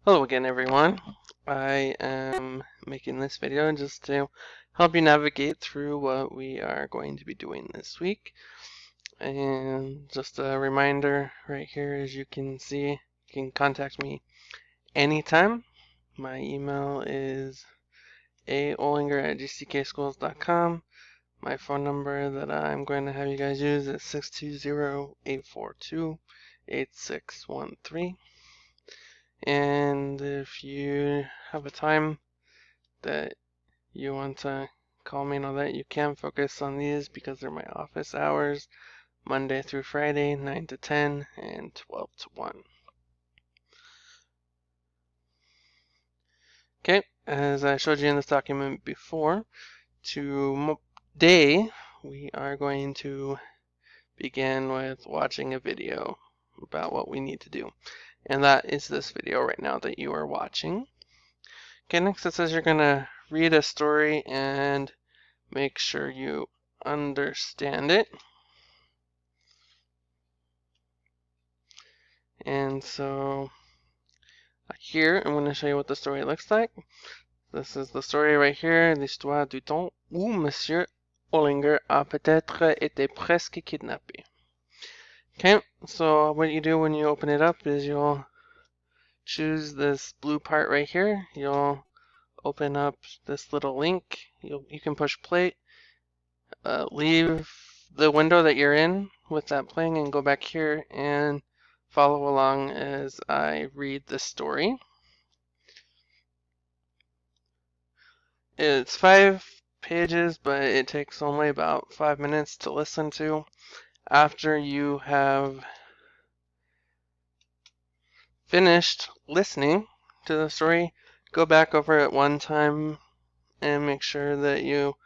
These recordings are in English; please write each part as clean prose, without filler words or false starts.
Hello again, everyone. I am making this video just to help you navigate through what we are going to be doing this week. And just a reminder right here, as you can see, you can contact me anytime. My email is aolinger@gckschools.com. My phone number that I'm going to have you guys use is 620-842-8613. And if you have a time that you want to call me and all that, you can focus on these because they're my office hours, Monday through Friday, 9 to 10 and 12 to 1. Okay, as I showed you in this document before, today we are going to begin with watching a video about what we need to do. And that is this video right now that you are watching. Okay, next it says you're going to read a story and make sure you understand it. And so here I'm going to show you what the story looks like. This is the story right here, l'histoire du temps où Monsieur Ollinger a peut-être été presque kidnappé. Okay, so what you do when you open it up is you'll choose this blue part right here. You'll open up this little link. You can push play. Leave the window that you're in with that playing and go back here and follow along as I read the story. It's 5 pages, but it takes only about 5 minutes to listen to. After you have finished listening to the story, go back over it one time and make sure that you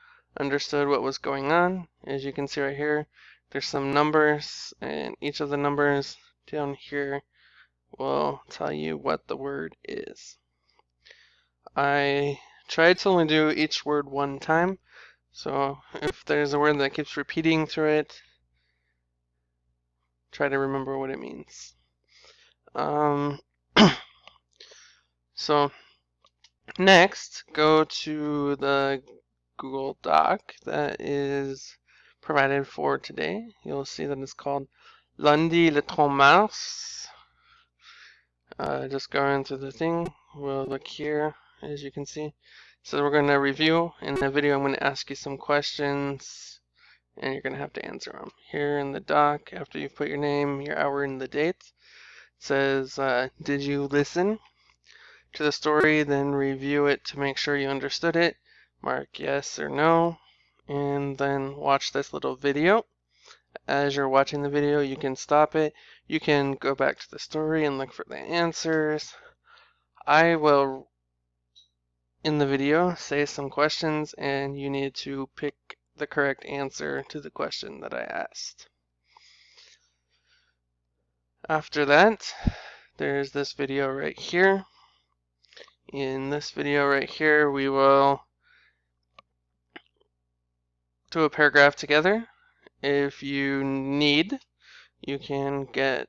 understood what was going on. As you can see right here, there's some numbers, and each of the numbers down here will tell you what the word is. I tried to only do each word one time, so if there's a word that keeps repeating through it, try to remember what it means. So next, go to the Google Doc that is provided for today. You'll see that it's called Lundi le 30 mars. Just going through the thing, we'll look here, as you can see. So we're going to review. In the video, I'm going to ask you some questions, and you're going to have to answer them. Here in the doc, after you put your name, your hour, and the date, it says, did you listen to the story, then review it to make sure you understood it. Mark yes or no, and then watch this little video. As you're watching the video, you can stop it. You can go back to the story and look for the answers. I will, in the video, say some questions, and you need to pick the correct answer to the question that I asked. After that, there's this video right here. In this video right here, we will do a paragraph together. If you need, you can get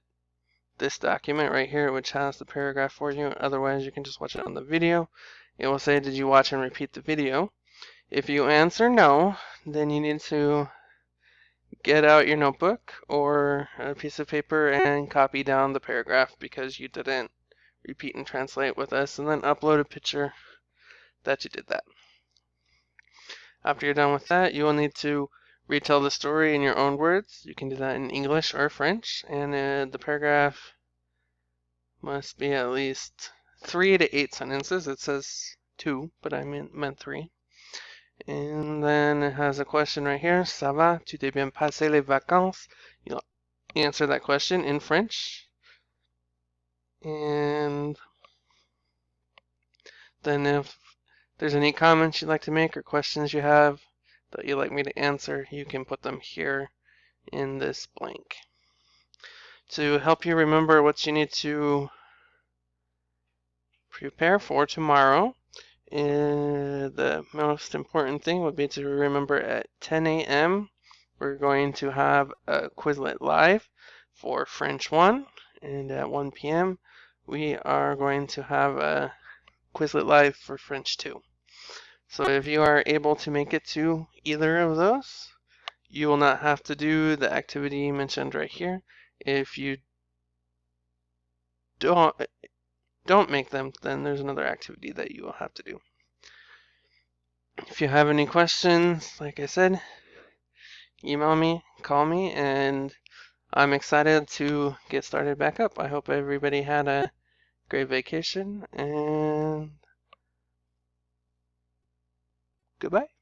this document right here, which has the paragraph for you. Otherwise, you can just watch it on the video. It will say, did you watch and repeat the video? If you answer no, then you need to get out your notebook or a piece of paper and copy down the paragraph because you didn't repeat and translate with us, and then upload a picture that you did that. After you're done with that, you will need to retell the story in your own words. You can do that in English or French, and the paragraph must be at least 3 to 8 sentences. It says 2, but I meant 3. And then it has a question right here. Ça va? Tu t'es bien passé les vacances? You'll answer that question in French. And then if there's any comments you'd like to make or questions you have that you'd like me to answer, you can put them here in this blank. To help you remember what you need to prepare for tomorrow, the most important thing would be to remember at 10 a.m. we're going to have a Quizlet Live for French 1, and at 1 p.m. we are going to have a Quizlet Live for French 2. So if you are able to make it to either of those, you will not have to do the activity mentioned right here. If you don't make them, then there's another activity that you will have to do. If you have any questions, like I said, email me, call me, and I'm excited to get started back up. I hope everybody had a great vacation, and goodbye.